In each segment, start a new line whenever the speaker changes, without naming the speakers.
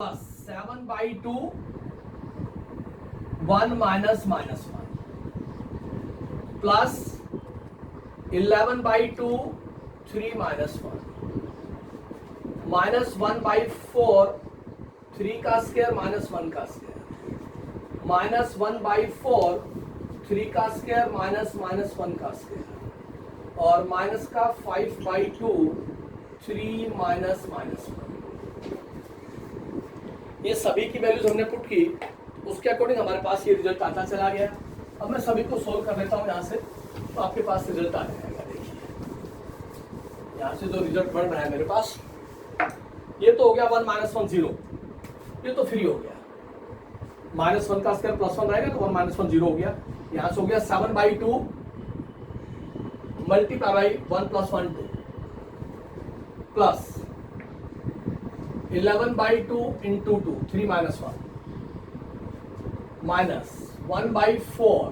plus 7 by 2 1 minus minus 1 plus 11 by 2 3 minus 1 minus 1 by 4 3 का square minus 1 का square minus 1 by 4 3 का square minus 1 का square और minus का 5 by 2 3 minus 1। ये सभी की वैल्यूज हमने पुट की, उसके अकॉर्डिंग हमारे पास ये रिजल्ट आता चला गया। अब मैं सभी को सोल्व कर लेता हूँ यहाँ से, तो आपके पास रिजल्ट आ जाएगा। देखिए यहाँ से जो रिजल्ट बन रहा है मेरे पास, ये तो हो गया 1 minus 1 0, ये तो फ्री हो गया। -1 का स्क्वायर +1 रहेगा तो 1 minus 1 0 हो गया। यहाँ से हो गया 7 by 2 multiply by 1 + 1 2 plus 11 by 2 into 2 3 minus 1 minus 1 by 4,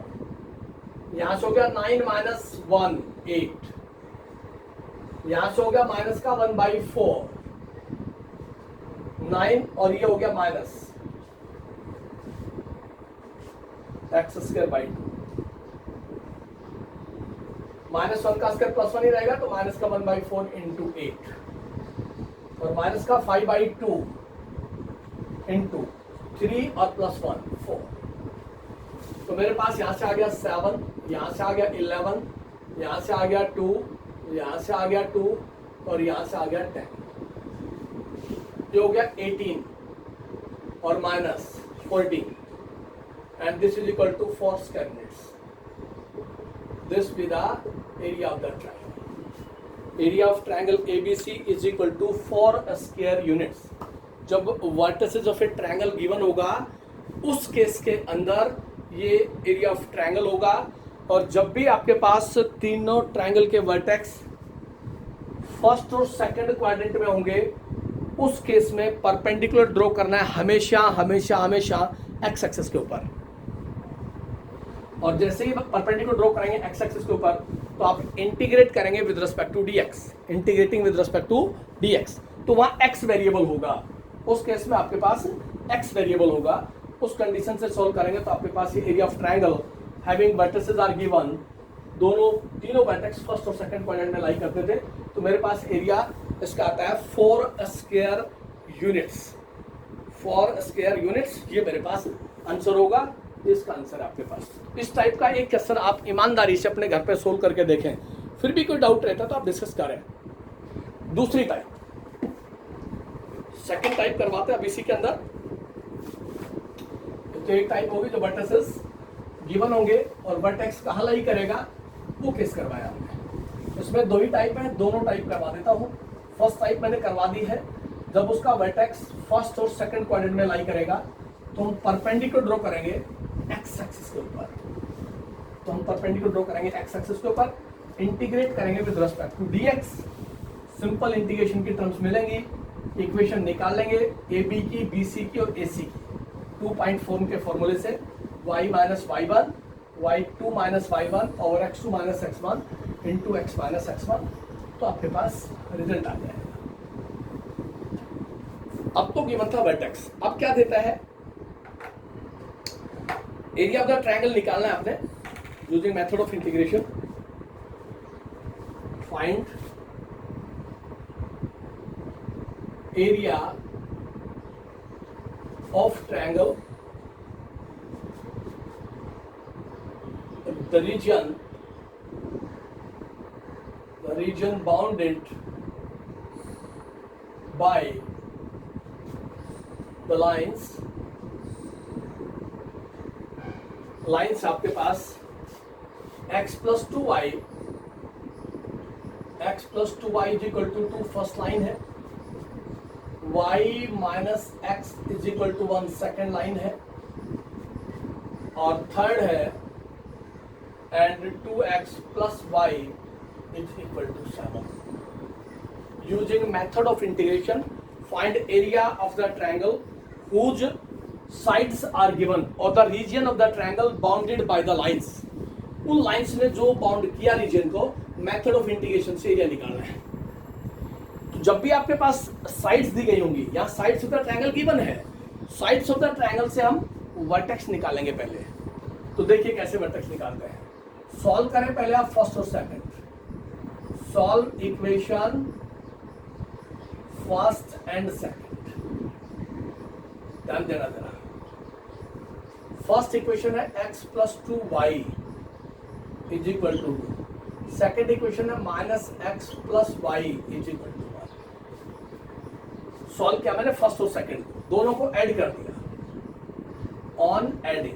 यहाँ से हो गया 9 minus 1 8, यहाँ से हो गया माइनस का 1 by 4 9 और ये हो गया माइनस x² by 2 -1 का स्क्वायर +1 ही रहेगा तो माइनस का 1 by 4 into 8 और माइनस का 5 by 2 into 3 और +1 4। तो मेरे पास यहाँ से आ गया 7, यहाँ से आ गया 11, यहाँ से आ गया 2, यहाँ से आ गया 2 और यहाँ से आ गया 10। ये हो गया 18 और minus 14 and this is equal to 4 square units. This be the area of the triangle. Area of triangle ABC is equal to 4 square units. जब vertices of a triangle given होगा उस केस के अंदर ये एरिया ऑफ ट्रायंगल होगा। और जब भी आपके पास तीनों ट्रायंगल के वर्टेक्स फर्स्ट और सेकंड क्वाड्रेंट में होंगे उस केस में परपेंडिकुलर ड्रॉ करना है हमेशा हमेशा हमेशा एक्स एक्सिस के ऊपर। और जैसे ही परपेंडिकुलर ड्रॉ करेंगे एक्स एक्सिस के ऊपर तो आप इंटीग्रेट करेंगे with respect to dx, integrating with respect to dx, तो वहां x वेरिएबल होगा। उस केस में आपके पास x वेरिएबल होगा। उस कंडीशन से सॉल्व करेंगे तो आपके पास ये area of triangle having vertices are given, दोनों तीनों वर्टेक्स फर्स्ट और सेकंड क्वाड्रेंट में लाई करते थे, तो मेरे पास एरिया इसका आता है 4 स्क्वायर यूनिट्स। 4 स्क्वायर यूनिट्स ये मेरे पास आंसर होगा। इसका आंसर आपके पास। इस टाइप का एक क्वेश्चन आप ईमानदारी से अपने घर पे सोल्व करके देखें, फिर भी कोई डाउट रहता तो आप डिस्कस करें। दूसरी टाइप, सेकंड टाइप करवाते हैं अब इसी के अंदर। तो एक टाइप होगी जो वर्टिसेस गिवन होंगे और वर्टेक्स कहाँ लाई करेगा वो केस करवाया हमने। इसमें दो ही टाइप है, दोनों टाइप करवा देता हूँ। फर्स्ट टाइप मैंने करवा दी है, जब उसका वर्टेक्स फर्स्ट और सेकंड क्वाड्रेंट में लाई करेगा तो हम परपेंडिकुलर ड्रॉ करेंगे एक्स एक्सिस के ऊपर। तो हम परपेंडिकुलर ड्रॉ करेंगे एक्स एक्सिस के ऊपर, इंटीग्रेट करेंगे with respect to dx। Simple integration की टर्म्स मिलेंगी, इक्वेशन निकाल लेंगे ए बी की, बी सी की और ए सी की 2 पॉइंट फॉर्म के फॉर्मूले से, y minus y1 y2 minus y1 और x2 minus x1 into x minus x1, तो आपके पास रिजल्ट आ जाएगा। अब तो गिवन था वर्टेक्स, अब क्या देता है, एरिया ऑफ द ट्रायंगल निकालना है आपने using method of integration. Find area of triangle, the region bounded by the lines आपके पास x plus 2y is equal to 2 first line है, y minus x is equal to 1 second line है और third है and 2x plus y is equal to 7. Using method of integration, find area of the triangle whose sides are given or the region of the triangle bounded by the lines. उन lines ने जो bound किया reason को, method of integration से area निकालना है। जब भी आपके पास साइड्स दी गई होंगी, यहाँ sides of the triangle given है, साइड्स ऑफ द ट्रायंगल से हम वर्टेक्स निकालेंगे पहले। तो देखिए कैसे वर्टेक्स निकालते हैं। सॉल्व करें पहले आप फर्स्ट और second. Solve equation first and second, ध्यान देना जरा। फर्स्ट इक्वेशन है x plus 2y is equal to 2। Second equation है minus x plus y is equal to 1। Solve किया मैंने फर्स्ट और सेकंड, दोनों को ऐड कर दिया ऑन एडिंग।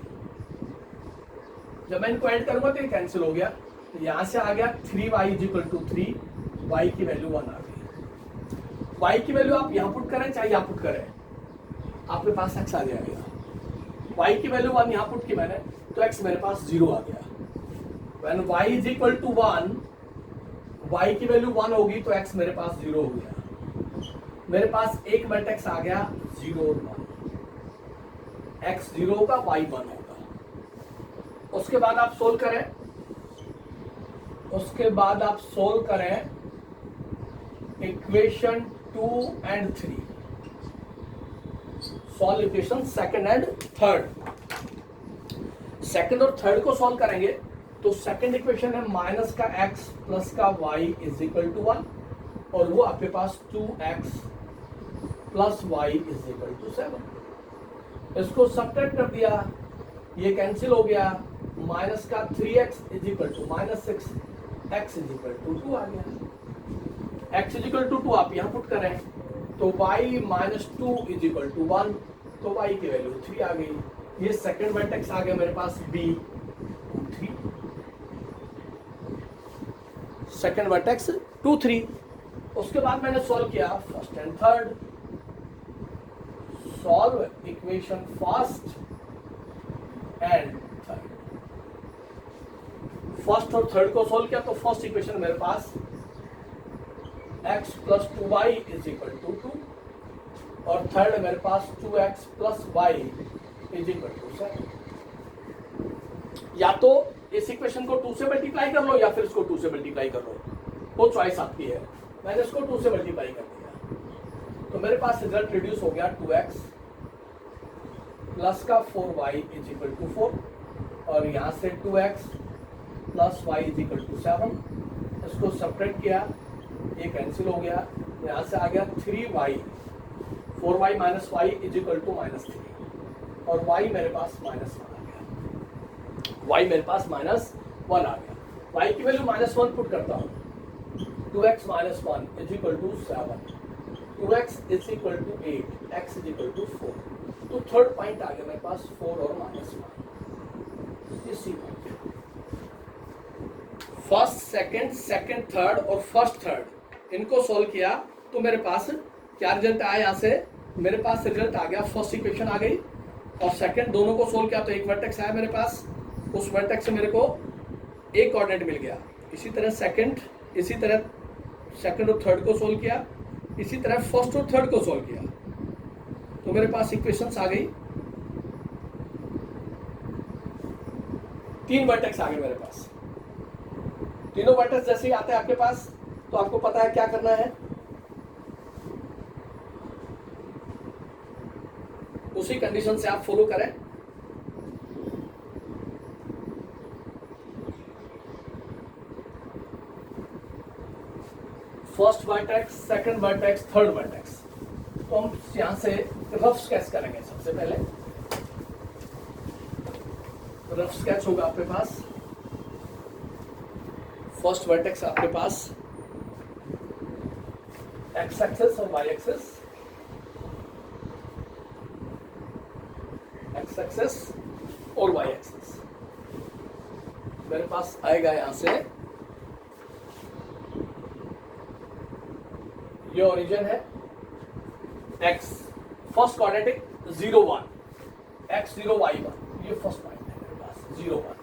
जब मैं इनको ऐड करूंगा तो ये कैंसिल हो गया, तो यहां से आ गया 3y is equal to 3, y की वैल्यू 1 आ गई। y की वैल्यू आप यहां पुट करें चाहे यहां पुट करें, आपके पास x आ जाएगा। y की वैल्यू 1 यहां पुट की मैंने, तो x मेरे पास 0 आ गया। When y is equal to 1, y की वैल्यू 1 होगी तो x मेरे पास 0 हो गया। मेरे पास एक वर्टेक्स आ गया 0 और 1, x 0 होगा y 1 होगा। उसके बाद आप सोल्व करें, equation 2 and 3। Solve equation second and third. Second और थर्ड को सॉल्व करेंगे तो सेकंड इक्वेशन है माइनस का x प्लस का y इज इक्वल टू 1, और वो आपके पास 2x plus y is equal to 7। इसको सब्ट्रैक्ट कर दिया, ये कैंसिल हो गया। माइनस का 3x is equal to minus 6x is equal to 2 आ गया। x इज इक्वल टू 2 आप यहां पुट करें तो y minus 2 is equal to 1, तो y की वैल्यू 3 आ गई। ये सेकंड वर्टेक्स आ गया मेरे पास b 3, सेकेंड वर्टेक्स 2 3। उसके बाद मैंने सॉल्व किया first and third. Solve equation first and third. First और थर्ड को सॉल्व किया तो फर्स्ट इक्वेशन मेरे पास x plus 2y is equal to 2, और थर्ड मेरे पास 2x plus y is equal to 7। या तो इस इक्वेशन को 2 से मल्टीप्लाई कर लो या फिर इसको 2 से मल्टीप्लाई कर लो, वो चॉइस आपकी है। मैंने इसको 2 से मल्टीप्लाई कर दिया तो मेरे पास रिजल्ट रिड्यूस हो गया 2x प्लस का 4y इज इक्वल टू 4, और यहाँ से 2x plus y is equal to 7। इसको सब्ट्रैक्ट किया, ये कैंसिल हो गया। यहाँ से आ गया 3y, 4y minus y is equal to minus 3, और y मेरे पास माइनस 1 आ गया। y मेरे पास माइनस 1 आ गया। y की वैल्यू माइनस 1 पुट करता हूँ, 2x minus 1 is equal to 7, 2x is equal to 8, x is equal to 4। तो थर्ड पॉइंट आ गया मेरे पास 4 और माइनस 1। इसी फर्स्ट सेकंड, सेकंड थर्ड और फर्स्ट थर्ड इनको सोल्व किया तो मेरे पास क्या रिजल्ट आया। यहाँ से मेरे पास रिजल्ट आ गया, फर्स्ट इक्वेशन आ गई और सेकंड दोनों को सोल्व किया तो एक वर्टेक्स आया मेरे पास, उस वर्टेक्स से मेरे को एक कोऑर्डिनेट मिल गया। इसी तरह सेकंड, इसी तरह सेकंड और थर्ड को सोल्व किया, इसी तरह फर्स्ट और थर्ड को सोल्व किया तो मेरे पास इक्वेशंस आ गई। 3 वर्टेक्स आ गए मेरे पास। तीनों वर्टेक्स जैसे ही आते हैं आपके पास तो आपको पता है क्या करना है, उसी कंडीशन से आप फॉलो करें। First vertex, second vertex, third vertex. तो हम यहां से रफ स्केच करेंगे। सबसे पहले रफ स्केच होगा आपके पास। फर्स्ट वर्टेक्स आपके पास एक्स एक्सिस और वाई एक्सिस, एक्स एक्सिस और वाई एक्सिस मेरे पास आएगा। यहां से ये ओरिजिन है x, first coordinate 0 1, x 0 y 1, ये फर्स्ट पॉइंट है मेरे पास 0 1,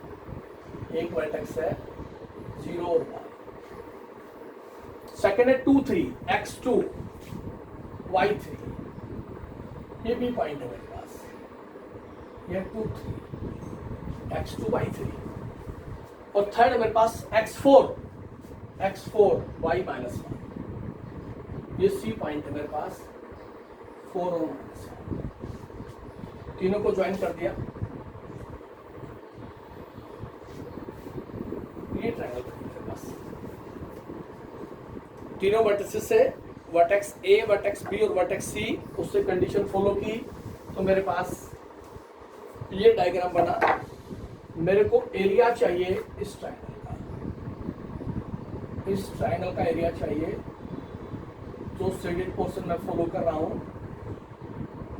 एक वर्टेक्स है 0 और 1। सेकेंड है 2 3, x 2 y 3, ये भी पॉइंट है मेरे पास, ये 2 3 x 2 y 3। और थर्ड मेरे पास x 4 y माइनस 1, ये सी पॉइंट है मेरे पास 4 और -1, तीनों को ज्वाइन कर दिया, ये ट्रायंगल मेरे पास तीनों वर्टिसेस से वर्टेक्स ए, वर्टेक्स बी और वर्टेक्स सी, उससे कंडीशन फॉलो की तो मेरे पास ये डायग्राम बना। मेरे को एरिया चाहिए इस ट्रायंगल का, इस ट्रायंगल का एरिया चाहिए, जो शेडेड पोर्शन में फॉलो कर रहा हूं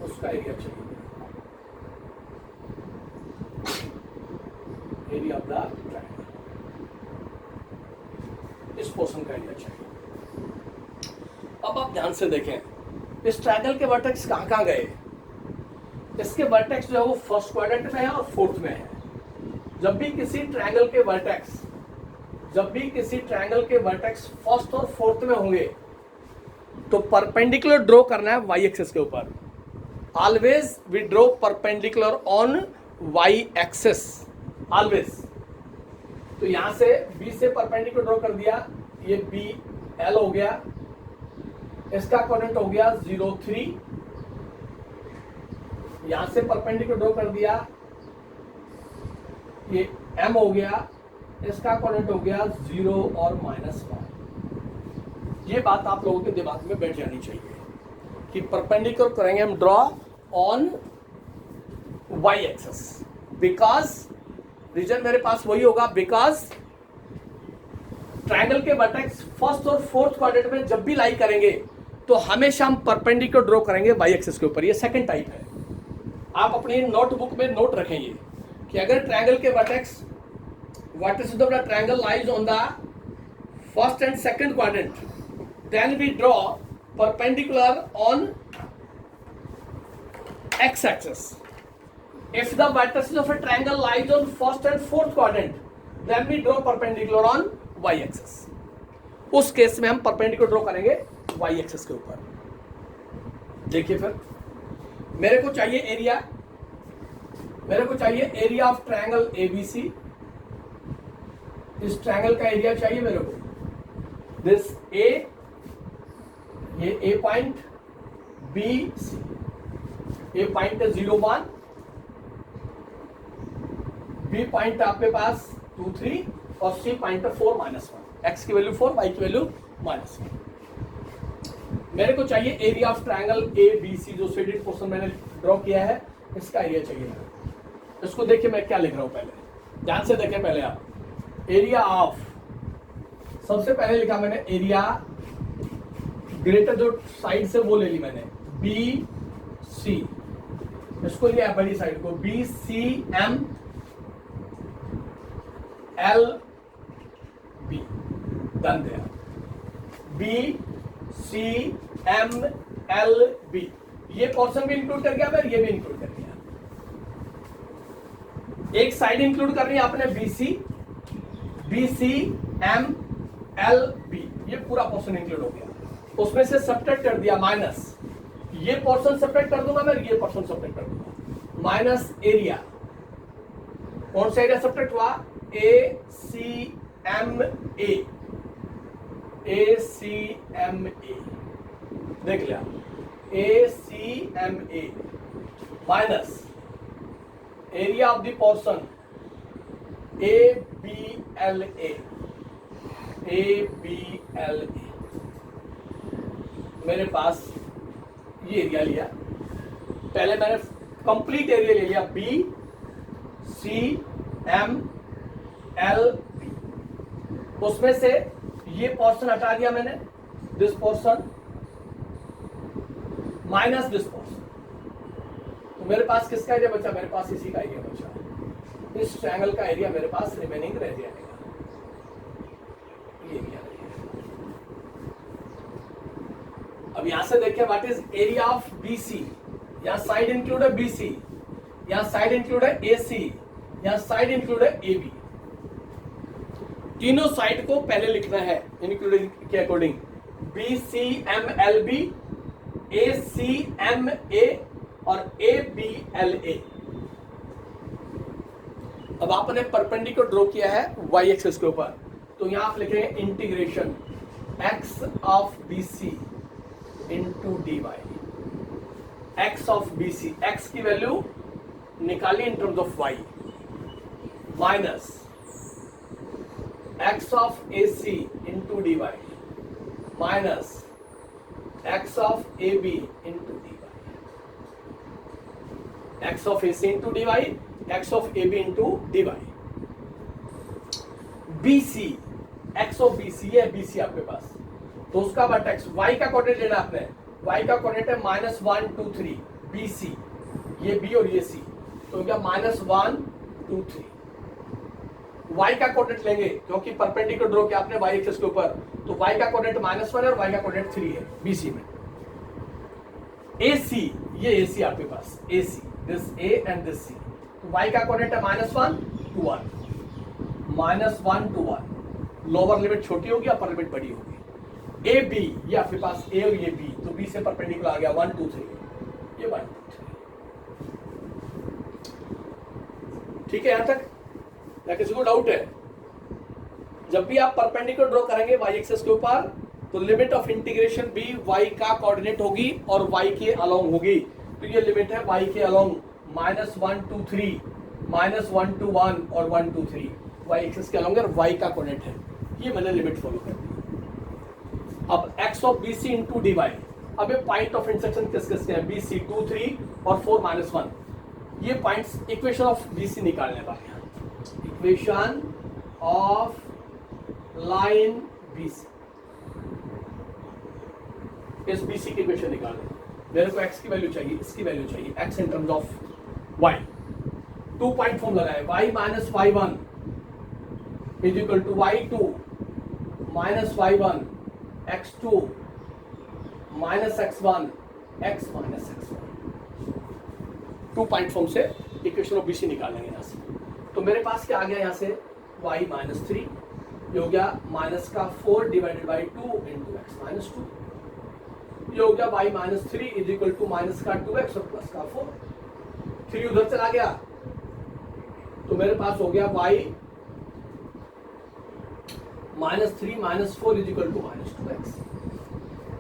उसका एरिया चाहिए, एरिया ऑफ द ट्रायंगल, इस पोर्शन का एरिया चाहिए। अब आप ध्यान से देखें, इस ट्रायंगल के वर्टेक्स कहां गए? इसके वर्टेक्स जो है वो फर्स्ट क्वाड्रेंट में है और फोर्थ में है। जब भी किसी ट्रायंगल के वर्टेक्स फर्स्ट और फोर्थ में होंगे तो परपेंडिकुलर ड्रॉ करना है वाई एक्सिस के ऊपर। Always we draw perpendicular on Y axis, always. तो यहां से बी से परपेंडिकुलर ड्रॉ कर दिया, ये बी एल हो गया, इसका कोऑर्डिनेट हो गया 0 3, यहां से परपेंडिकुलर ड्रॉ कर दिया, ये एम हो गया, इसका कोऑर्डिनेट हो गया 0 और -1। ये बात आप लोगों के दिमाग में बैठ जानी चाहिए कि परपेंडिकुलर करेंगे हम draw on Y axis, because reason मेरे पास वही होगा, बिकॉज ट्रायंगल के वर्टेक्स फर्स्ट और फोर्थ क्वाड्रेंट में जब भी लाई करेंगे तो हमेशा हम परपेंडिकुलर ड्रॉ करेंगे वाई एक्सिस के ऊपर। ये सेकंड टाइप है। आप अपनी नोटबुक में नोट रखेंगे कि अगर ट्रायंगल के vertex of the triangle lies on the first and second quadrant, then we draw perpendicular on x-axis. If the vertices of a triangle lies on first and fourth quadrant, then we draw perpendicular on y-axis. उस case में हम perpendicular draw करेंगे y-axis के ऊपर। देखिए फिर मेरे को चाहिए एरिया ऑफ ट्रायंगल ABC। इस ट्रायंगल का एरिया चाहिए मेरे को, दिस A, ये ए पॉइंट, बी सी, ए पॉइंट है 0 1, बी पॉइंट आपके पास 2 3 और सी पॉइंट है 4 -1, एक्स की वैल्यू 4, वाई की वैल्यू -1। मेरे को चाहिए area of triangle A B C, जो शेडेड पोर्शन मैंने ड्रॉ किया है, इसका एरिया चाहिए। इसको देखिए मैं क्या लिख रहा हूं, पहले ध्यान से देखें। पहले आप एरिया ऑफ, सबसे पहले लिखा मैंने एरिया ग्रेटर, जो साइड से वो ले ली मैंने, बी सी, इसको लिया बड़ी साइड को, B C M L B, done दिया, B C M L B. ये पोर्शन भी इंक्लूड कर गया, फिर ये भी इंक्लूड कर गया। एक साइड इंक्लूड कर रही है आपने B C M L B, ये पूरा पोर्शन इंक्लूड हो गया। उसमें से सब्ट्रैक्ट कर दिया माइनस, ये पोर्शन सब्ट्रैक्ट कर दूंगा मैं, ये पोर्शन सब्ट्रैक्ट कर दूंगा, माइनस एरिया। कौन सा एरिया सब्ट्रैक्ट हुआ? ए सी एम ए, देख लिया, A C M A minus area of the portion A B L A, मेरे पास ये एरिया लिया। पहले मैंने कंप्लीट एरिया ले लिया, B C M L B, उसमें से ये पोर्शन हटा दिया मैंने, this portion minus this portion, तो मेरे पास किसका एरिया बचा? मेरे पास इसी का एरिया बचा। इस ट्रायंगल का एरिया मेरे पास रिमेनिंग रह जाएगा, ये एरिया। अब यहां से देखिए what is area of BC। यहां साइड इंक्लूड है BC, यहां साइड इंक्लूड है AC, यहां साइड इंक्लूड है AB। तीनों साइड को पहले लिखना है इंक्लूडिंग के अकॉर्डिंग, BCMLB, ACMA और ABLA। अब आपने परपेंडिकुलर ड्रॉ किया है y एक्सिस के ऊपर, तो यहां आप लिखेंगे integration x of BC into D Y, X of B C, X की वैल्यू निकाली in terms of Y, minus X of A C into D Y minus X of A B into D Y, X of A C into D Y, X of A B into D Y, B C, X of B C, ये B सी आपके पास, तो उसका vertex Y का coordinate लेना आपने, Y का coordinate है -1 2 3, B C, ये बी और ये सी, तो क्या -1 2 3, y का कोऑर्डिनेट लेंगे क्योंकि परपेंडिकुलर ड्रॉ किया आपने y एक्सिस के ऊपर, तो y का कोऑर्डिनेट -1 है और y का कोऑर्डिनेट 3 है BC में। AC, ये AC आपके पास, AC, this A and this C, तो y का कोऑर्डिनेट है -1 to 1, -1 to 1, लोअर लिमिट छोटी होगी, अपर लिमिट बड़ी होगी। AB, ये आपके पास A और ये B, तो B से परपेंडिकुलर आ गया 1 2 3, ये 1 2 3, ठीक है यहां तक? या किसी को डाउट है? जब भी आप परपेंडिकुलर ड्रॉ करेंगे y एक्सिस के ऊपर, तो लिमिट ऑफ इंटीग्रेशन भी y का कोऑर्डिनेट होगी और y के अलोंग होगी, तो ये लिमिट है y के अलोंग -1 to 3, -1 to 1 और 1 to 3, y एक्सिस के अलोंग y का कोऑर्डिनेट है, ये मैंने लिमिट फॉलो कर दी। अब x of bc into D Y, अब ये पॉइंट ऑफ इंटरसेक्शन किस किसके हैं, bc 2 3 और 4 -1, ये पॉइंट्स इक्वेशन ऑफ bc निकालने वाले हैं, इक्वेशन ऑफ लाइन BC, इस BC की इक्वेशन निकालें, मेरे को x की वैल्यू चाहिए, इसकी वैल्यू चाहिए, x in terms of y, 2 point form लगाए, y minus y1 is equal to y2 minus y1 x2 minus x1 x minus x1, 2 point form से इक्वेशन ऑफ BC निकालेंगे यहां से, तो मेरे पास क्या आ गया यहां से y माइनस 3, ये हो गया माइनस का 4 divided by 2 into X minus 2, ये हो गया y minus 3 is equal to minus का 2x और प्लस का 4, 3 उधर चला गया, तो मेरे पास हो गया y minus 3 minus 4 is equal to minus 2x,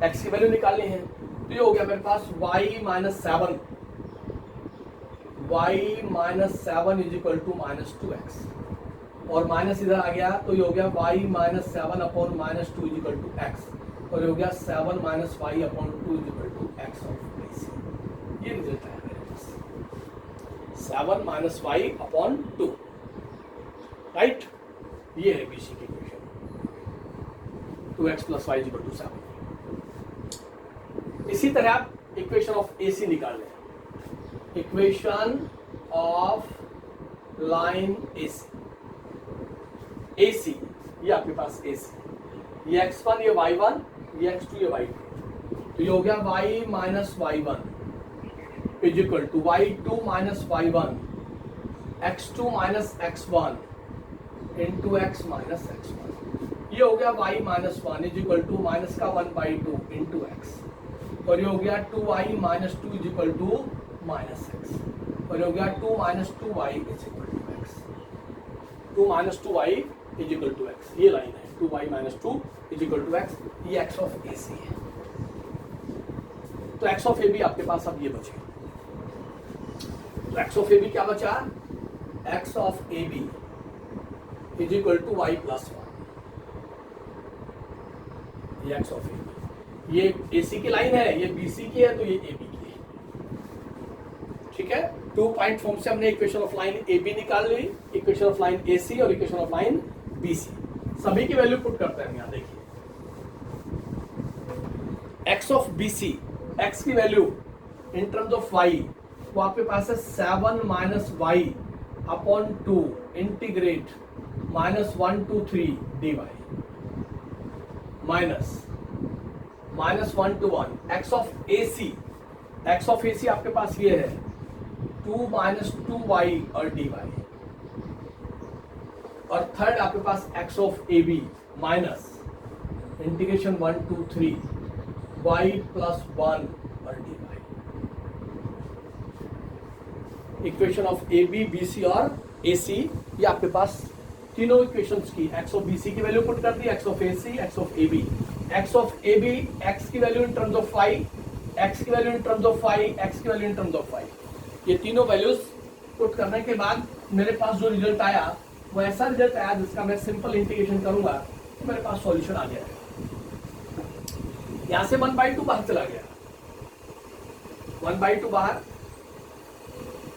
x की वैल्यू निकालनी है, तो ये हो गया मेरे पास y minus 7, y minus 7 is equal to minus 2x, और माइनस इधर आ गया, तो ये हो गया y minus 7 upon minus 2 is equal to x, और ये हो गया 7 minus y upon 2 is equal to x of BC, ये रिजल्ट है मेरे पास, 7 माइनस y अपॉन 2, राइट, ये है BC की equation, 2x plus y is equal to 7। इसी तरह आप इक्वेशन ऑफ AC निकाल लें, इक्वेशन ऑफ लाइन AC, ये आपके पास AC, ये x1 ये y1 ये x2 ये y2, तो ये हो गया y minus y1 is equal to y2 minus y1 x2 minus x1 into x minus x1, ये हो गया y minus 1 is equal to minus का 1/2 इंटू x, और ये हो गया 2y minus 2 is equal to minus x, और ये हो गया 2 minus 2y is equal to x, 2 minus 2y is equal to x, ये लाइन है 2y minus 2 is equal to x, ये x ऑफ AC है, तो x ऑफ AB आपके पास अब ये बचे, तो x ऑफ AB क्या बचा, x of AB is equal to y plus 1, ये x ऑफ AB, ये AC की लाइन है, ये BC की है, तो ये AB की है, ठीक है, 2 पॉइंट फॉर्म से हमने इक्वेशन ऑफ लाइन AB निकाल ली, इक्वेशन ऑफ लाइन AC और इक्वेशन ऑफ लाइन BC, सभी की वैल्यू पुट करते हैं यहां, देखिए x ऑफ BC, x की value in terms of y, वो आपके पास है 7 minus y upon 2 integrate -1 to 3 dy minus -1 to 1, x of AC, x of AC आपके पास ये है 2 माइनस 2y और dy, और थर्ड आपके पास x of AB minus integration 1 to 3 y plus 1 और dy, equation of AB BC और AC, ये आपके पास तीनों इक्वेशंस की x ऑफ BC की वैल्यू पुट कर दी, x of AC, x of AB, x of A B, x की value in terms of five, x की value in terms of five, x की value in terms of five. ये तीनों values put करने के बाद मेरे पास जो रिजल्ट आया वो ऐसा रिजल्ट आया जिसका मैं सिंपल इंटीग्रेशन करूंगा तो मेरे पास सॉल्यूशन आ गया है। यहां से 1/2 बाहर चला गया, 1/2 बाहर,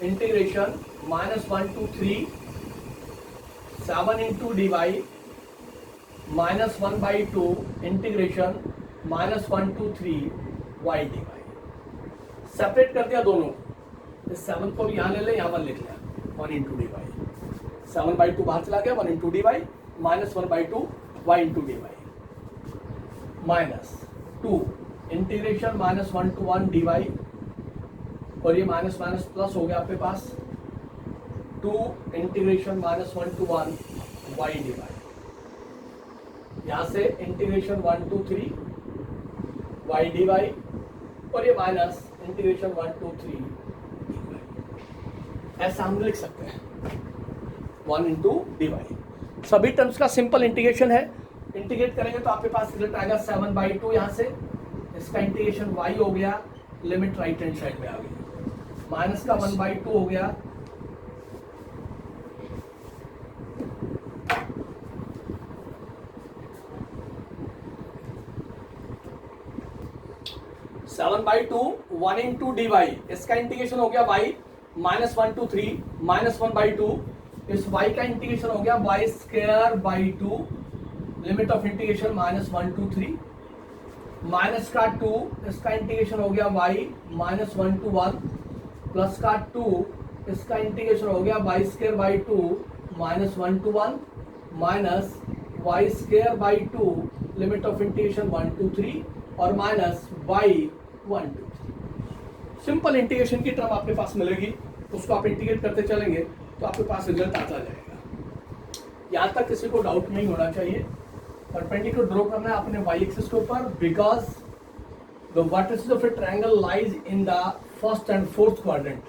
integration -1 to 3 7 into dy -1/2 integration -1 to 3 y dy। Separate कर दिया दोनों, इस 7 को भी यहाँ ले ले, यहाँ 1 लिख लिया, 1 into dy, 7/2 बाहर चला गया, 1 into dy -1/2 y into dy -2 integration -1 to 1 dy, और ये माइनस माइनस प्लस हो गया आपके पास, 2 इंटीग्रेशन -1 to 1 y dy, यहाँ से इंटीग्रेशन 1 to 3 y dy, और ये माइनस इंटीग्रेशन 1 to 3 dy। ऐसा हम लिख सकते हैं 1 into dy। सभी टर्म्स का सिंपल इंटीग्रेशन है, इंटीग्रेट करेंगे तो आपके पास रिजल्ट आएगा 7/2। यहाँ से इसका इंटीग्रेशन y हो गया, लिमिट राइट हैंड साइड में आ गई, माइनस का 1/2 हो गया, (7/2) 1 into dy, इसका इंटीग्रेशन हो गया y -1 to 3 -1/2, इस y का इंटीग्रेशन हो गया y square by 2, limit of integration -1 to 3, minus का 2, इसका इंटीग्रेशन हो गया y -1 to 1, प्लस का 2, इसका इंटीग्रेशन हो गया y square by 2 -1 to 1 minus y square by 2, limit of integration 1 to 3, और minus y 1 to 3। Simple integration की टर्म आपके पास मिलेगी, उसको आप इंटीग्रेट करते चलेंगे तो आपके पास रिजल्ट आता जाएगा। यहाँ तक किसी को डाउट नहीं होना चाहिए। परपेंडिकुलर ड्रॉ करना है अपने y एक्सिस के ऊपर, because the vertices of a triangle lies in the first and fourth quadrant.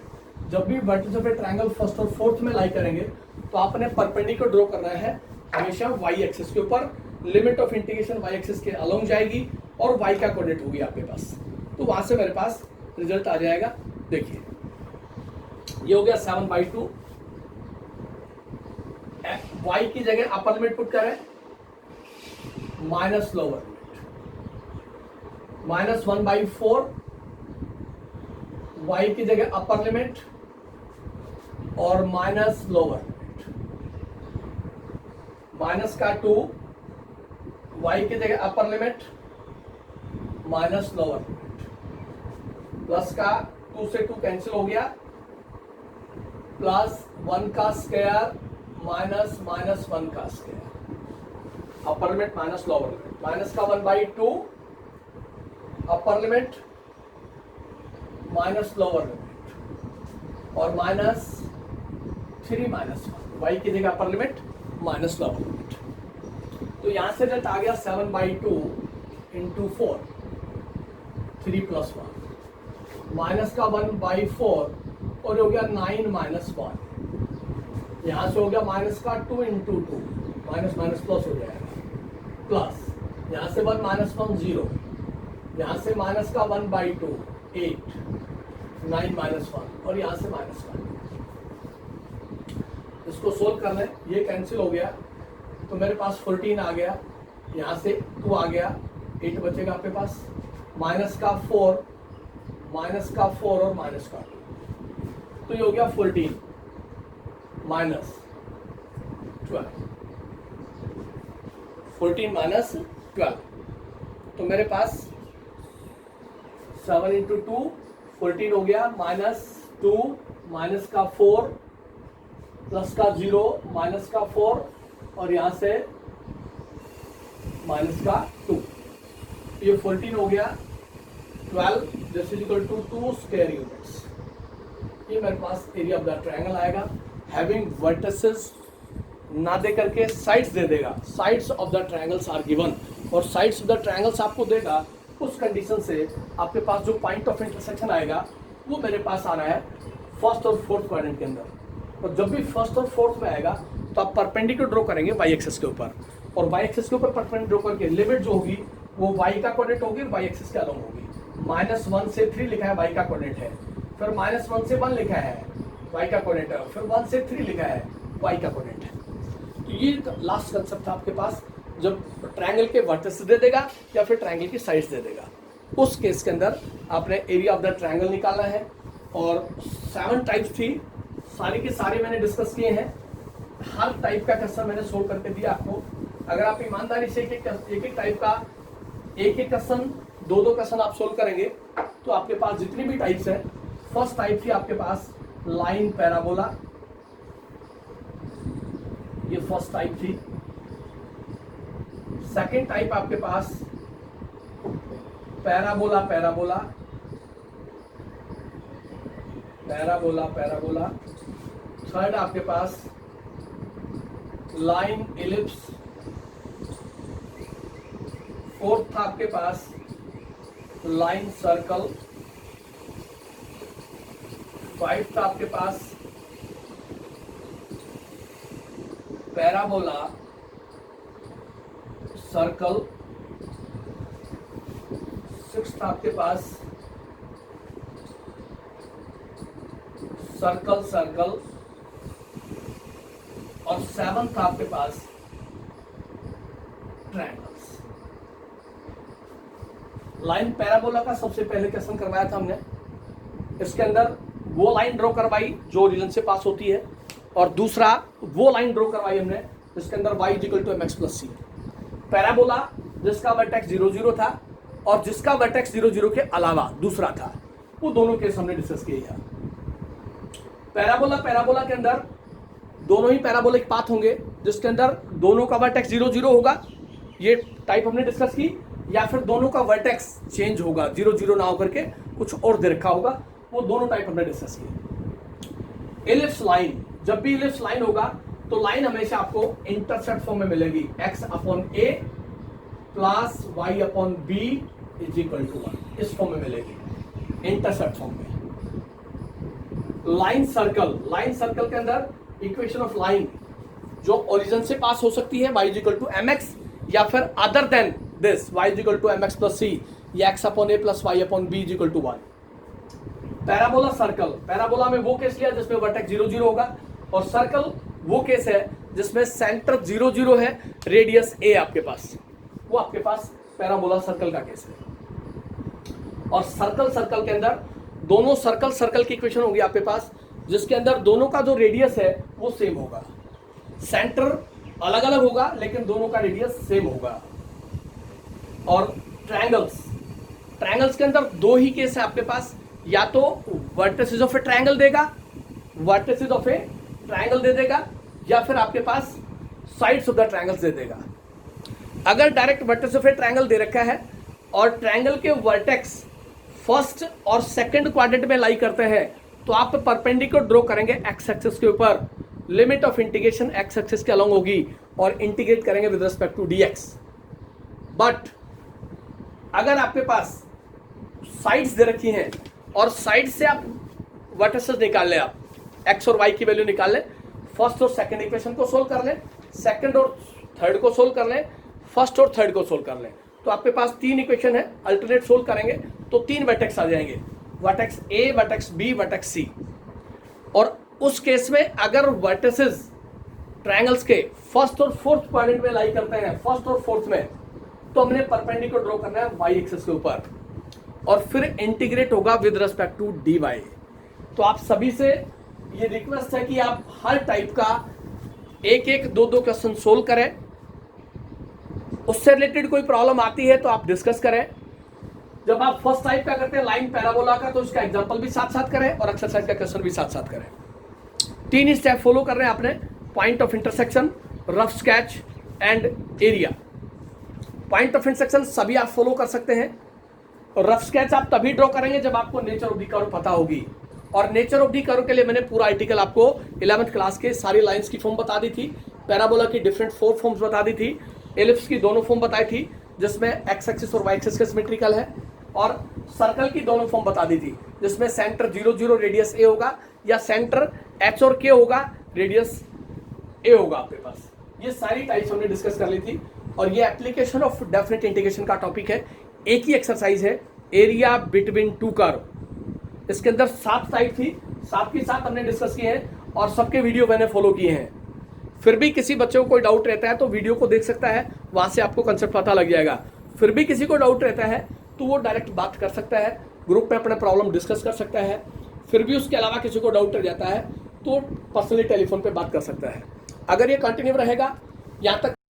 जब भी vertices of a triangle first और फोर्थ में लाई करेंगे तो आपने परपेंडिकुलर ड्रॉ करना है हमेशा y एक्सिस के ऊपर, limit of integration y axis के अलोंग जाएगी और y का कोऑर्डिनेट होगी आपके पास, तो वहां से मेरे पास रिजल्ट आ जाएगा। देखिए ये हो गया 7/2, y की जगह अपर लिमिट पुट करें माइनस लोअर लिमिट, -1/4, y की जगह अपर लिमिट और माइनस लोअर लिमिट, माइनस का 2, y की जगह upper limit minus lower limit, plus का 2 से 2 कैंसिल हो गया, प्लस 1 का स्क्वायर माइनस माइनस 1 का square, upper limit minus lower limit, minus का 1/2 upper limit minus lower limit, और -3 - 1, y की जगह upper limit minus lower limit. तो यहां से रिजल्ट आ गया 7/2 into 4, 3 + 1, माइनस का 1/4, और हो गया 9 - 1, यहां से हो गया माइनस का 2 into 2, माइनस माइनस प्लस हो जाएगा, प्लस यहाँ से 1 - 1 0, यहाँ से माइनस का 1/2 8, 9 - 1, और यहाँ से -1। इसको सोल्व करना है, ये कैंसिल हो गया तो मेरे पास 14 आ गया, यहाँ से 2 आ गया, 8 बचेगा आपके पास, माइनस का 4 और माइनस का 2, तो ये हो गया 14 -12, 14 - 12, तो मेरे पास 7 into 2 14 हो गया, -2 माइनस का 4 प्लस का 0 माइनस का 4, और यहाँ से माइनस का 2, ये 14 हो गया, 12 this is equal to 2 square units. ये मेरे पास एरिया ऑफ द ट्रायंगल आएगा, हैविंग वर्टिसेस ना दे करके साइड्स दे देगा, sides of the triangles are given, और साइड्स ऑफ द ट्रायंगल्स आपको देगा, उस कंडीशन से आपके पास जो पॉइंट ऑफ इंटरसेक्शन आएगा वो मेरे पास आ रहा है फर्स्ट और फोर्थ क्वाड्रेंट के अंदर। और जब भी फर्स्ट और फोर्थ में आएगा तो आप परपेंडिकुलर ड्रॉ करेंगे y एक्सिस के ऊपर, और y एक्सिस के ऊपर परपेंडिकुलर ड्रॉ करके लिमिट जो होगी वो y का कोऑर्डिनेट होगी, y एक्सिस के अलोंग होगी। -1 से 3 लिखा है, y का कोऑर्डिनेट है। फिर -1 से 1 लिखा है, y का कोऑर्डिनेट है। फिर 1 से 3 लिखा है, y का कोऑर्डिनेट है। तो ये लास्ट कंसेप्ट था आपके पास, जब ट्रायंगल के वर्टिसेस दे देगा या फिर ट्रायंगल की साइड्स दे देगा। उस केस के अंदर आपने एरिया ऑफ द ट्रायंगल निकालना है। और 7 टाइप्स थी, सारे के सारे मैंने डिस्कस किए हैं। हर टाइप का क्वेश्चन मैंने सोल्व करके दिया आपको। अगर आप ईमानदारी से एक एक टाइप का एक क्वेश्चन, दो क्वेश्चन आप सोल्व करेंगे तो आपके पास जितनी भी टाइप्स है, फर्स्ट टाइप थी आपके पास लाइन पैराबोला, ये फर्स्ट टाइप थी। सेकेंड टाइप आपके पास parabola parabola parabola parabola. Third आपके पास लाइन इलिप्स। फोर्थ था आपके पास लाइन सर्कल। 5 था आपके पास पैराबोला सर्कल। 6 था आपके पास सर्कल सर्कल। और 7 था आपके पास ट्रायंगल्स। लाइन पैराबोला का सबसे पहले क्वेश्चन करवाया था हमने। इसके अंदर वो लाइन ड्रॉ करवाई जो ओरिजिन से पास होती है, और दूसरा वो लाइन ड्रॉ करवाई हमने जिसके अंदर y = mx + c। पैराबोला जिसका वर्टेक्स 0 0 था और जिसका वर्टेक्स 0 0 के अलावा दूसरा था, वो दोनों केस हमने डिस्कस किए हैं। पैराबोला के अंदर दोनों ही पैराबोलिक पाथ होंगे जिसके अंदर दोनों का वर्टेक्स 0 0 होगा, ये टाइप हमने डिस्कस की। या फिर दोनों का वर्टेक्स चेंज होगा, 0 0 ना होकर के कुछ और दे रखा होगा, वो दोनों टाइप हमने डिस्कस किए। इलिप्स लाइन, जब भी इलिप्स लाइन होगा तो लाइन हमेशा आपको इंटरसेप्ट फॉर्म में मिलेगी, x/a + y/b = 1, इस फॉर्म में मिलेगी, इंटरसेप्ट फॉर्म में। लाइन सर्कल के अंदर इक्वेशन ऑफ लाइन जो ओरिजिन से पास हो सकती है, y = mx, या फिर other than this y = mx + c, या x/a + y/b = 1। Parabola circle, parabola में वो केस लिया जिसमें वर्टेक्स 0 0 होगा, और सर्कल वो केस है जिसमें सेंटर 0 0 है, रेडियस a आपके पास, वो आपके पास पैराबोला सर्कल का केस है। और सर्कल के अंदर दोनों सर्कल की इक्वेशन होगी आपके पास जिसके अंदर दोनों का जो रेडियस है वो सेम होगा, सेंटर अलग अलग होगा लेकिन दोनों का रेडियस सेम होगा। और ट्रायंगल्स के अंदर दो ही केस है आपके पास, या तो वर्टिसेस ऑफ ए ट्रायंगल देगा, वर्टिसेस ऑफ ए ट्रायंगल दे देगा, या फिर आपके पास साइड्स ऑफ द ट्रायंगल्स दे देगा। अगर direct vertices of a triangle दे रखा है और ट्रायंगल के वर्टेक्स फर्स्ट और सेकंड क्वाड्रेंट में लाई करते हैं तो आप परपेंडिकुलर ड्रॉ करेंगे एक्स एक्सिस के ऊपर, limit of integration x axis के अलोंग होगी और इंटीग्रेट करेंगे with respect to dx। But अगर आपके पास साइड्स दे रखी हैं और साइड से आप वर्टिसेस निकाल लें, आप x और y की वैल्यू निकाल लें, फर्स्ट और सेकंड इक्वेशन को सोल्व कर लें, सेकंड और थर्ड को सोल्व कर लें, फर्स्ट और थर्ड को सोल्व कर लें, तो आपके पास 3 इक्वेशन है, अल्टरनेट सोल्व करेंगे तो 3 वर्टेक्स आ जाएंगे, vertex a, vertex b, vertex c। और उस केस में अगर वर्टिसेस ट्रायंगल्स के फर्स्ट और फोर्थ क्वाड्रेंट में लाई करते हैं, फर्स्ट और फोर्थ में, तो हमने परपेंडिकुलर ड्रॉ करना है y एक्सिस के ऊपर और फिर इंटीग्रेट होगा विद रिस्पेक्ट टू dy। तो आप सभी से ये रिक्वेस्ट है कि आप हर टाइप का एक दो क्वेश्चन सोल्व करें, उससे रिलेटेड कोई प्रॉब्लम आती है तो आप डिस्कस करें। जब आप फर्स्ट टाइप का करते हैं लाइन पैराबोला का, तो इसका एग्जांपल भी साथ साथ करें और एक्सरसाइज का क्वेश्चन भी साथ साथ करें। 3 स्टेप फॉलो कर रहे हैं आपने, point of intersection, rough sketch and area. Point of intersection सभी आप फॉलो कर सकते हैं, और रफ स्केच आप तभी ड्रॉ करेंगे जब आपको नेचर ऑफ द कर्व पता होगी। और नेचर ऑफ द कर्व के लिए मैंने पूरा आर्टिकल आपको 11th क्लास के सारी लाइंस की फॉर्म बता दी थी, पैराबोला की डिफरेंट 4 फॉर्म्स बता दी थी, एलिप्स की दोनों फॉर्म बताई थी जिसमें एक्स एक्सिस और वाई एक्सिस का सिमेट्रिकल है, और सर्कल की दोनों फॉर्म बता दी थी जिसमें सेंटर 0 0 रेडियस a होगा, या सेंटर h और k होगा, रेडियस a होगा आपके पास। ये सारी टाइप्स हमने डिस्कस कर ली थी। और ये एप्लीकेशन ऑफ डेफिनेट इंटीग्रेशन का टॉपिक है। एक ही एक्सरसाइज है, एरिया बिटवीन टू कर्व। इसके अंदर 7 साइड थी, 7 की 7 हमने डिस्कस किए हैं और सबके वीडियो मैंने फॉलो किए हैं। फिर भी किसी बच्चे को कोई डाउट रहता है तो वीडियो को देख सकता है, वहां से आपको कंसेप्ट पता लग जाएगा। फिर भी किसी को डाउट रहता है तो वो डायरेक्ट बात कर सकता है, ग्रुप में अपने प्रॉब्लम डिस्कस कर सकता है। फिर भी उसके अलावा किसी को डाउट रह जाता है तो पर्सनली टेलीफोन पे बात कर सकता है। अगर ये कंटिन्यू रहेगा यहाँ तक